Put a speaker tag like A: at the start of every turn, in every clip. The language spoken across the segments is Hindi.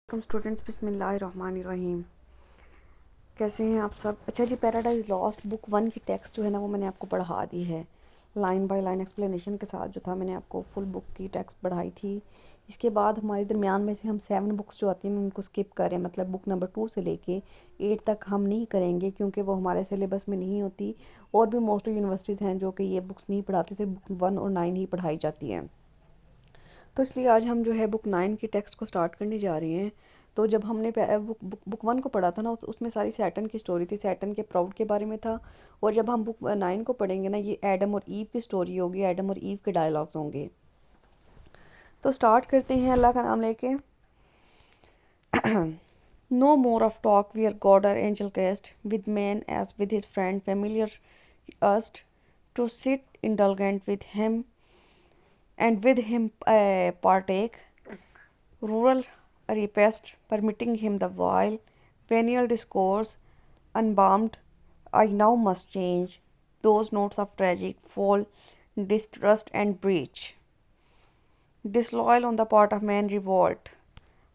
A: स्टूडेंट्स बिस्मिल्लाहिर्रहमानिर्रहीम। कैसे हैं आप सब? अच्छा जी, पैराडाइज लॉस्ट बुक 1 की टेक्स्ट जो है ना वो मैंने आपको पढ़ा दी है, लाइन बाय लाइन एक्सप्लेनेशन के साथ जो था मैंने आपको फुल बुक की टेक्स्ट पढ़ाई थी। इसके बाद हमारे दरमियान में से हम 7 बुक्स जो आती हैं उनको स्किप करें, मतलब बुक नंबर 2 से लेके 8 तक हम नहीं करेंगे क्योंकि वो हमारे सिलेबस में नहीं होती। और भी मोस्टली यूनिवर्सिटीज़ हैं जो कि ये बुक्स नहीं पढ़ाती, सिर्फ बुक 1 और 9 ही पढ़ाई जाती हैं। तो इसलिए आज हम जो है बुक 9 की टेक्स्ट को स्टार्ट करने जा रहे हैं। तो जब हमने बुक 1 को पढ़ा था ना, उसमें सारी सैटर्न की स्टोरी थी, सैटर्न के प्राउड के बारे में था। और जब हम बुक 9 को पढ़ेंगे ना, ये एडम और ईव की स्टोरी होगी, एडम और ईव के डायलॉग्स होंगे। तो स्टार्ट करते हैं अल्लाह का नाम लेके। No more of talk we are God or angel cast with man as with his friend familiar used to sit indulgent with him and with him partake rural repast, permitting him the while venial discourse unbound. I now must change those notes of tragic fall, distrust and breach, disloyal on the part of man revolt.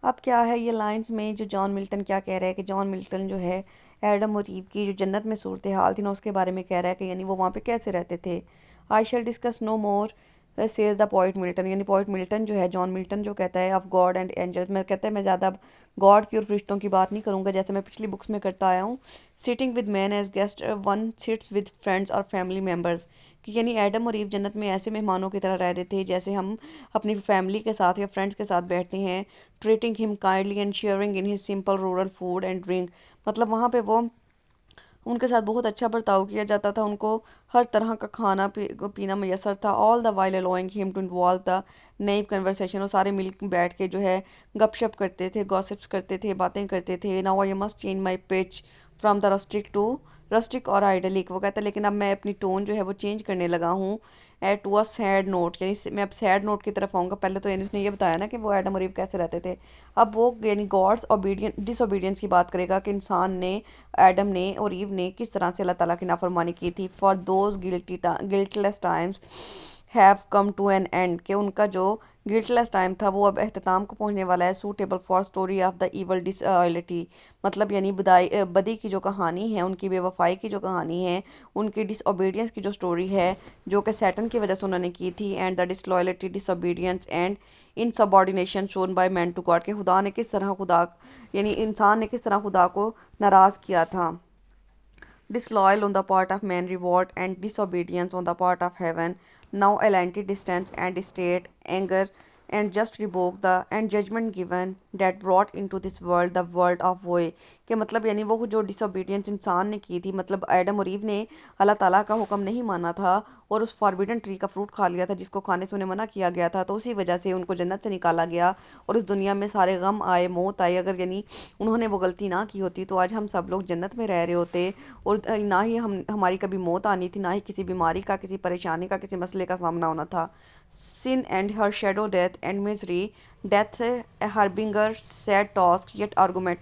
A: अब क्या है ये लाइंस में जो जॉन मिल्टन क्या कह रहा है कि जॉन मिल्टन जो है एडम और ईव की जो जन्नत में सूरत हाल थी ना उसके बारे में कह रहा है कि यानी वो वहाँ पे कैसे रहते थे। I shall discuss no more says the poet Milton, यानी पोइट मिल्टन जो है, जॉन मिल्टन जो कहता है ऑफ गॉड एंड एंजल्स, मैं कहता है मैं ज़्यादा गॉड की और फरिश्तों की बात नहीं करूँगा जैसे मैं पिछली बुक्स में करता आया हूँ। Sitting with man as guest one sits with friends और फैमिली मेम्बर्स, कि यानी एडम और ईव जन्नत में ऐसे मेहमानों की तरह रह रहे थे जैसे हम अपनी फैमिली के साथ या फ्रेंड्स के साथ बैठते हैं। Treating him kindly and sharing in his simple rural food and drink, मतलब वहाँ पे वो उनके साथ बहुत अच्छा बर्ताव किया जाता था, उनको हर तरह का खाना पीना मैसर था। All the while allowing him to involve the नई कन्वर्सेशन, और सारे मिल बैठ के जो है गपशप करते थे, गॉसिप्स करते थे, बातें करते थे। Now I must change my pitch from the rustic to rustic और आइडलिक, वो कहता है लेकिन अब मैं अपनी टोन जो है वो चेंज करने लगा हूँ at to a sad note, यानी मैं अब सैड नोट की तरफ आऊँगा। पहले तो यानी उसने ये बताया ना कि वो एडम और ईव कैसे रहते थे, अब वो यानी गॉड्स ओबीडियंस डिसोबीडियंस की बात करेगा कि इंसान ने, एडम ने और ईव ने किस तरह से अल्लाह ताला की नाफरमानी की थी। For those guiltless times have come to an end, कि उनका जो गिल्टलेस टाइम था वो अब अख्ताम को पहुंचने वाला है। Suitable for story of the evil disloyalty, मतलब यानी बदी की जो कहानी है, उनकी बेवफाई की जो कहानी है, उनकी डिसओबीडियंस की जो स्टोरी है जो कि सैटन की वजह से उन्होंने की थी, and the disloyalty disobedience and insubordination shown by man to God, के खुदा ने किस तरह खुदा यानी इंसान ने किस तरह खुदा को नाराज़ किया था। Disloyal on the part of man, revolt and disobedience on the part of heaven. Now alienate distance and state, anger and just revoke the and judgment given that brought into this world the world of woe, कि मतलब यानी वो जो डिसोबीडियंस इंसान ने की थी, मतलब एडम और ईव ने अल्लाह ताला का हुक्म नहीं माना था और उस फॉरबिडन ट्री का फ्रूट खा लिया था जिसको खाने से उन्हें मना किया गया था, तो उसी वजह से उनको जन्नत से निकाला गया और इस दुनिया में सारे गम आए, मौत आई। अगर यानी उन्होंने वो गलती ना की होती तो आज हम सब लोग जन्नत में रह रहे होते और ना ही हमारी कभी मौत आनी थी, ना ही किसी बीमारी का, किसी परेशानी का, किसी मसले का सामना होना था। Sin and her shadow death and misery, death harbinger sad task yet argument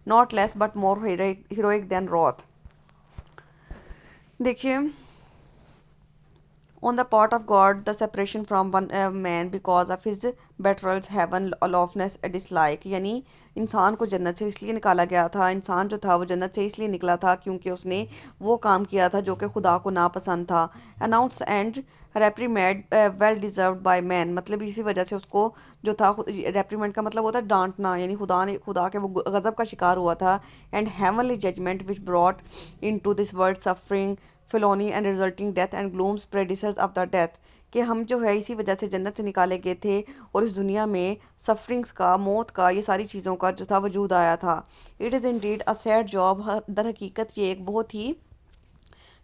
A: not less but more heroic than wrath. देखिए, on the part of God, the separation from one man because of his betrayals, heaven, lawfulness, a dislike, यानी इंसान को जन्नत से इसलिए निकाला गया था, इंसान जो था वो जन्नत से इसलिए निकला था क्योंकि उसने वो काम किया था जो कि खुदा को नापसंद था। Announce and रेप्रीमेंड well deserved by man, मतलब इसी वजह से उसको जो था, रेप्रीमेंड का मतलब होता है डांटना, यानी खुदा के वो गज़ब का शिकार हुआ था। And heavenly judgement which brought into this world suffering felony and resulting death and glooms predecessors of the death, कि हम जो है इसी वजह से जन्नत से निकाले गए थे और इस दुनिया में सफरिंग्स का, मौत का, ये सारी चीज़ों का जो था वजूद आया था। It is indeed a sad job, दर हकीकत ये एक बहुत ही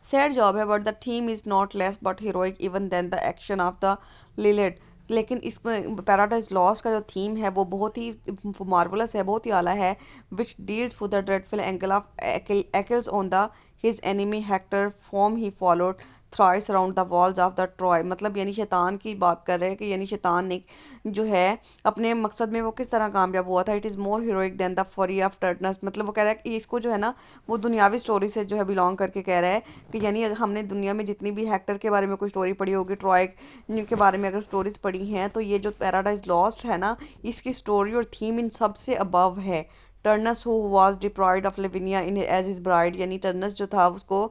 A: सैड जॉब है, but the theme is not less but heroic even than the action of the Iliad, लेकिन इसमें पैराडाइज लॉस्ट का जो थीम है वो बहुत ही मार्वलस है, बहुत ही आला है। Which deals with the dreadful angle of Achilles on the his enemy Hector whom he followed thrice around the walls of the Troy, मतलब यानी शैतान की बात कर रहे हैं कि यानी शैतान ने जो है अपने मकसद में वो किस तरह कामयाब हुआ था। It is more heroic than the fury of Turnus, मतलब वो कह रहा है कि इसको जो है ना वो दुनियावी स्टोरी से जो है बिलोंग करके कह रहा है कि यानी अगर हमने दुनिया में जितनी भी हेक्टर के बारे में कोई स्टोरी पढ़ी होगी, ट्रॉय के बारे में अगर स्टोरीज पढ़ी हैं, तो ये जो पैराडाइज लॉस्ट है ना, इसकी स्टोरी और थीम इन सबसे अबव है। Turnus who was deprived of Lavinia in as his bride, यानी टर्नस जो था उसको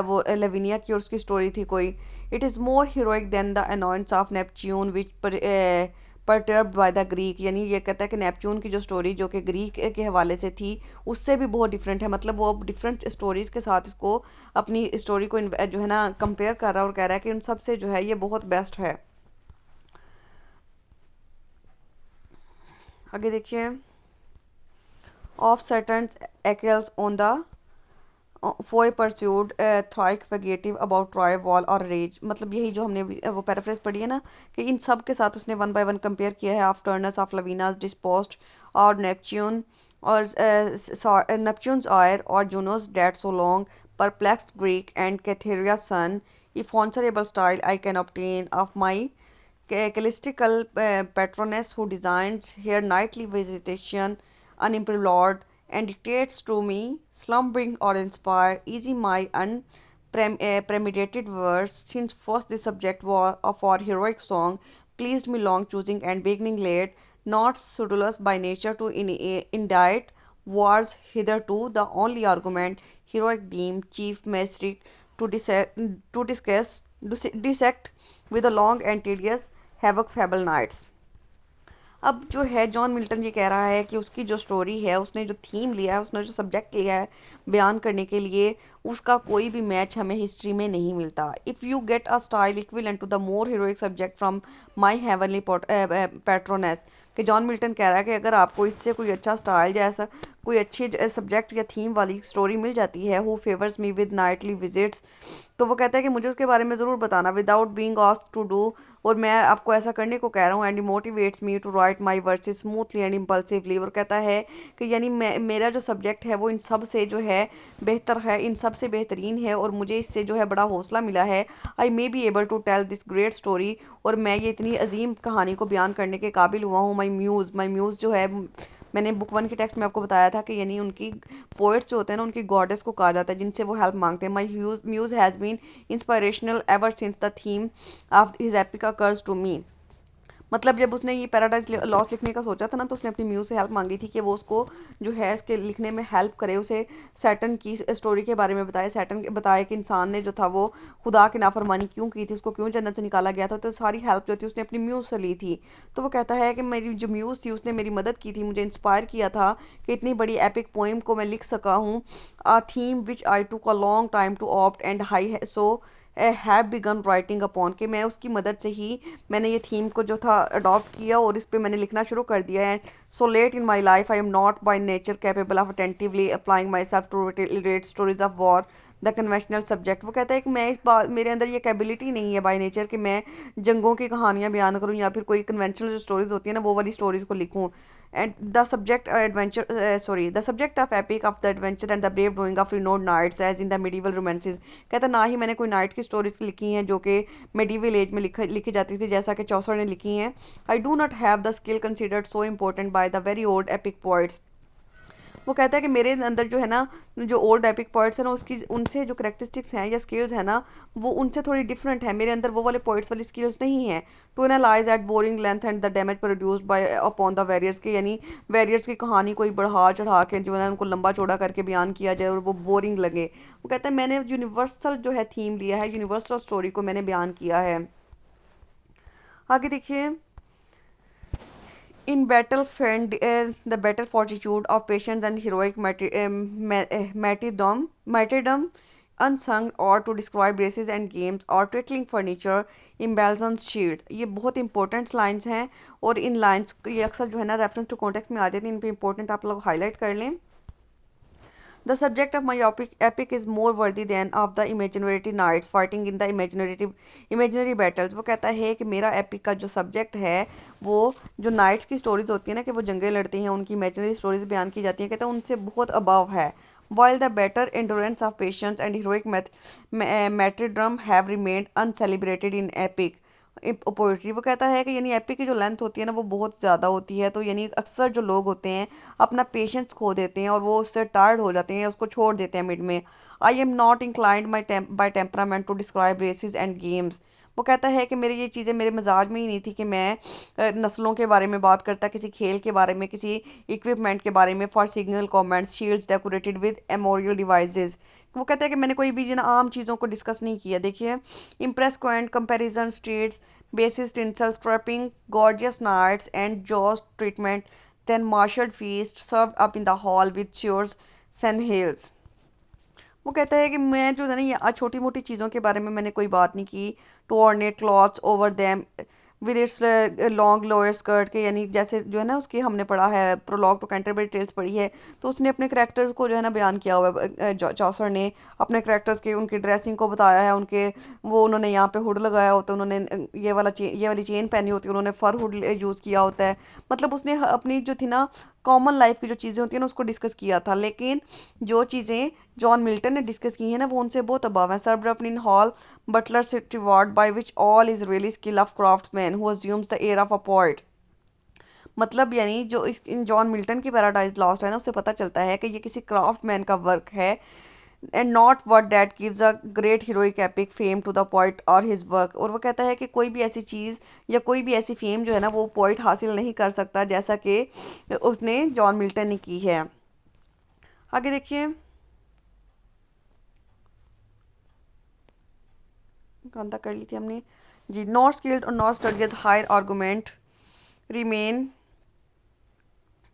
A: वो लेविनिया की और उसकी स्टोरी थी कोई। It is more heroic than the annoyance of Neptune which perturbed by the Greek, यानी ये कहता है कि नेपच्यून की जो स्टोरी जो कि ग्रीक के हवाले से थी उससे भी बहुत डिफरेंट है। मतलब वो अब डिफरेंट स्टोरीज़ के साथ इसको अपनी स्टोरी को जो है ना कंपेयर कर रहा है और कह रहा है कि उन सब से जो है ये बहुत बेस्ट है। आगे देखिए, of certain Achilles on the foe pursued thrice fugitive about Troy wall और रेज, मतलब यही जो हमने वो पैराफ्रेज पढ़ी है ना कि इन सब के साथ उसने वन बाय वन कंपेयर किया है। Of Turnus of Lavinia's disposed or Neptune or Neptune's ire or Juno's that so long perplexed Greek and Cytherea son if answerable style I can obtain of my callistical patroness who designs here nightly visitation unimplored and dictates to me slumbering or inspire easy my unpremeditated words since first the subject was of our heroic song pleased me long choosing and beginning late not sedulous by nature to indict was hitherto the only argument heroic deemed chief mastery to dissect with a long and tedious havoc fable nights। अब जो है जॉन मिल्टन ये कह रहा है कि उसकी जो स्टोरी है, उसने जो थीम लिया है, उसने जो सब्जेक्ट लिया है बयान करने के लिए, उसका कोई भी मैच हमें हिस्ट्री में नहीं मिलता। If you get a style equivalent to the more heroic subject from my heavenly patroness, कि जॉन मिल्टन कह रहा है कि अगर आपको इससे कोई अच्छा स्टाइल जैसा कोई अच्छी सब्जेक्ट या थीम वाली स्टोरी मिल जाती है, who favours me with Knightley visits, तो वो कहता है कि मुझे उसके बारे में ज़रूर बताना without being asked to do, और मैं आपको ऐसा करने को कह रहा हूँ। And motivates me to write my verses smoothly and impulsively, और कहता है कि यानी मेरा जो सब्जेक्ट है वो इन सब से जो है बेहतर है, इन सब से बेहतरीन है, और मुझे इससे जो है बड़ा हौसला मिला है। I may be able to tell this great story, और मैं ये इतनी अजीम कहानी को बयान करने के काबिल हुआ हूँ। माई म्यूज़ जो है, मैंने बुक वन के टेक्स्ट में आपको बताया था कि यानी उनकी पोइट्स जो होते हैं ना, उनकी गॉडेस को कहा जाता है जिनसे वो हेल्प मांगते हैं। My muse has been inspirational ever since the theme of his epic occurs to me, मतलब जब उसने ये पैराडाइज लॉस्ट लिखने का सोचा था ना, तो उसने अपनी म्यूज़ से हेल्प मांगी थी कि वो उसको जो है इसके लिखने में हेल्प करे, उसे सैटर्न की स्टोरी के बारे में बताए। सैटर्न बताया कि इंसान ने जो था वो खुदा की नाफरमानी क्यों की थी, उसको क्यों जन्नत से निकाला गया था, तो सारी हेल्प जो थी उसने अपनी म्यूज़ से ली थी। तो वो कहता है कि मेरी जो म्यूज़ थी उसने मेरी मदद की थी, मुझे इंस्पायर किया था कि इतनी बड़ी एपिक पोइम को मैं लिख सका हूँ। A theme which I took a long time to opt and high so have begun writing upon, कि मैं उसकी मदद से ही मैंने ये थीम को जो था अडॉप्ट किया और इस पे मैंने लिखना शुरू कर दिया है। So late in my life I am not by nature capable of attentively applying myself to relate stories of war the conventional subject. वो कहता है कि मैं इस बात मेरे अंदर ये कैपेबिलिटी नहीं है बाई नेचर कि मैं जंगों की कहानियाँ बयान करूँ या फिर कोई कन्वेंशनल जो स्टोरीज होती है ना वो वाली स्टोरीज को लिखूँ। And the subject of epic of the adventure and the brave doing of renowned knights as in the medieval romances. कहता ना ही मैंने कोई नाइट की स्टोरीज लिखी हैं जो कि मेडिवल एज में लिखी जाती थी जैसा कि चौसर ने लिखी हैं। I do not have the skill considered so important by the very old epic poets. वो कहता है कि मेरे अंदर जो है ना, जो ओल्ड एपिक पोइट्स हैं ना, उसकी उनसे जो करेक्टरिस्टिक्स हैं या स्किल्स हैं ना, वो उनसे थोड़ी डिफरेंट है। मेरे अंदर वो वाले पोइट्स वाली स्किल्स नहीं हैं। To analyse at boring length and the damage produced by upon the warriors के, यानी वेरियर्स की कहानी कोई बढ़ा चढ़ा के जो है उनको लंबा चौड़ा करके बयान किया जाए और वो बोरिंग लगे। वो कहता है मैंने यूनिवर्सल जो है थीम लिया है, यूनिवर्सल स्टोरी को मैंने बयान किया है। आगे देखिए, in battle friend the better fortitude of patience and heroic martyrdom unsung or to describe races and games or twiddling furniture emblazons shield। ये बहुत इंपॉर्टेंट लाइंस हैं, और इन लाइंस ये अक्सर जो है ना रेफरेंस टू कॉन्टेक्स्ट में आ जाती हैं, इन पे इंपॉर्टेंट आप लोग हाईलाइट कर लें। The subject of my epic is more worthy than of the imaginary knights fighting in the imaginary battles। वो कहता है कि मेरा एपिक का जो सब्जेक्ट है वो जो नाइट्स की स्टोरीज होती है ना, कि वो जंगें लड़ती हैं, उनकी इमेजिनरी स्टोरीज बयान की जाती हैं, कहता है उनसे बहुत अबव है। while the better endurance of patience and heroic martyrdom have remained uncelebrated in epic poetry. वो कहता है कि यानी एपिक की जो लेंथ होती है ना वो बहुत ज़्यादा होती है, तो यानी अक्सर जो लोग होते हैं अपना पेशेंस खो देते हैं और वो उससे टायर्ड हो जाते हैं, उसको छोड़ देते हैं मिड में। I am not inclined by temperament to describe races and games. वो कहता है कि मेरी ये चीज़ें मेरे मिजाज में ही नहीं थी कि मैं नस्लों के बारे में बात करता, किसी खेल के बारे में, किसी इक्विपमेंट के बारे में, for signal comments shields decorated with armorial devices. वो कहता है कि मैंने कोई भी जिन आम चीज़ों को डिस्कस नहीं किया। देखिए, impress Quint comparison streets bassist insults trapping gorgeous nights and jaws treatment, then martial feast served up in the hall with cheers and hails। वो कहता है कि मैं जो है ना ये छोटी मोटी चीज़ों के बारे में मैंने कोई बात नहीं की। To ornate clothes over them with its long lower skirt के, यानी जैसे जो है ना उसकी हमने पढ़ा है प्रोलॉग टू कैंटरबरी टेल्स पढ़ी है, तो उसने अपने करैक्टर्स को जो है ना बयान किया हुआ है। चौसर ने अपने करैक्टर्स के उनकी ड्रेसिंग को बताया है, उनके वो उन्होंने यहाँ पे हुड लगाया होता है, उन्होंने ये वाली चेन पहनी होती है, उन्होंने फर हुड यूज़ किया होता है। मतलब उसने अपनी जो थी ना कॉमन लाइफ की जो चीज़ें होती हैं ना उसको डिस्कस किया था। लेकिन जो चीज़ें जॉन मिल्टन ने डिस्कस की हैं ना वो उनसे बहुत अबव हैं। Served up in hall butler city ward by which all is really skill of craftsman who assumes the air of a poet. मतलब यानी जो इस इन जॉन मिल्टन की पैराडाइज लॉस्ट है ना उससे पता चलता है कि ये किसी क्राफ्टमैन का वर्क है, and not what that gives a great heroic epic fame to the poet or his work। और वो कहता है कि कोई भी ऐसी चीज़ या कोई भी ऐसी फेम जो है ना वो पोइट हासिल नहीं कर सकता जैसा कि उसने जॉन मिल्टन ने की है। आगे देखिए, कौन तक कर ली थी हमने जी। नॉट स्किल्ड और not studies higher argument remain,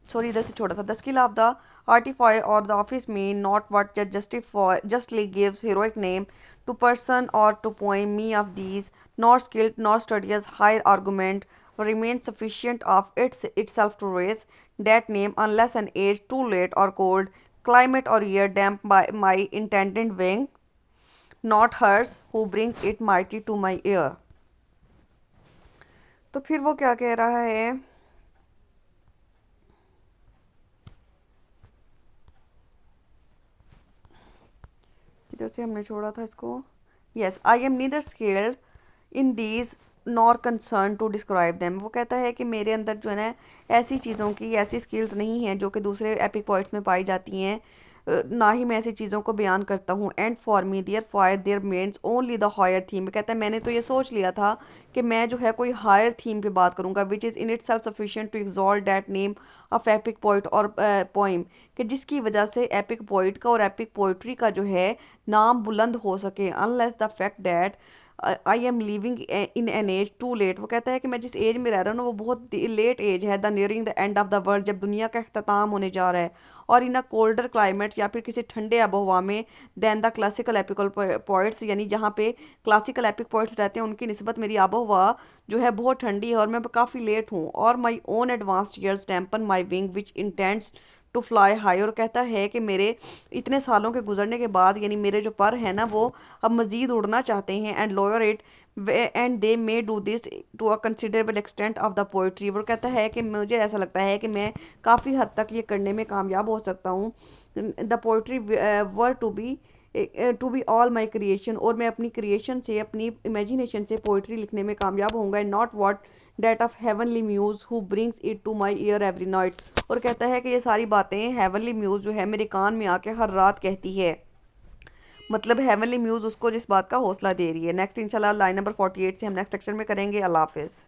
A: sorry इधर से छोड़ा था। The skill of the artify or the office mean not what just justify justly gives heroic name to person or to poem. Me of these not skilled nor studious higher argument remains sufficient of itself to raise that name unless an age too late or cold climate or year damp by my intended wing, not hers who brings it mighty to my ear। तो फिर वो क्या कह रहा है, इधर से हमने छोड़ा था इसको। Yes, I am neither skilled in these nor concern to describe them. वो कहता है कि मेरे अंदर जो है ना ऐसी चीज़ों की ऐसी स्किल्स नहीं हैं जो कि दूसरे एपिक पॉइंट्स में पाई जाती हैं, ना ही मैं ऐसी चीज़ों को बयान करता हूँ। And for me therefore there remains only the higher theme. कहता है मैंने तो ये सोच लिया था कि मैं जो है कोई हायर थीम पे बात करूँगा, which is in itself sufficient to exalt that name of epic poet और पोइम, कि जिसकी वजह से एपिक पोइट का और एपिक पोइट्री का जो है नाम बुलंद हो सके। Unless the fact that I am living in an age too late. वो कहता है कि मैं जिस एज में रह रहा हूँ ना वो बहुत लेट एज है, the nearing the end of the world, जब दुनिया का अख्ताम होने जा रहा है, और इन अ कोल्डर क्लाइमेट या फिर किसी ठंडे आबोहवा में than the classical epical poets, यानी जहाँ पे क्लासिकल एपिक पोइट्स रहते हैं उनकी निस्बत मेरी आबोहवा जो है बहुत ठंडी है और मैं काफ़ी लेट हूँ। और my own advanced years dampen my wing which intends to fly high. और कहता है कि मेरे इतने सालों के गुजरने के बाद यानी मेरे जो पर हैं ना वो अब मज़ीद उड़ना चाहते हैं, and lower it and they may do this to a considerable extent of the poetry. वो कहता है कि मुझे ऐसा लगता है कि मैं काफ़ी हद तक ये करने में कामयाब हो सकता हूँ। The poetry were to be all my creation, और मैं अपनी क्रिएशन से अपनी इमेजिनेशन से पोइट्री लिखने में कामयाब होऊंगा। And not what that of heavenly muse who brings it to my ear every night. और कहता है कि ये सारी बातें हेवनली म्यूज़ जो है मेरे कान में आके हर रात कहती है, मतलब हेवनली म्यूज़ उसको जिस बात का हौसला दे रही है। नेक्स्ट इंशाल्लाह लाइन नंबर 48 से हम नेक्स्ट लेक्चर में करेंगे। अल्लाह हाफिज़।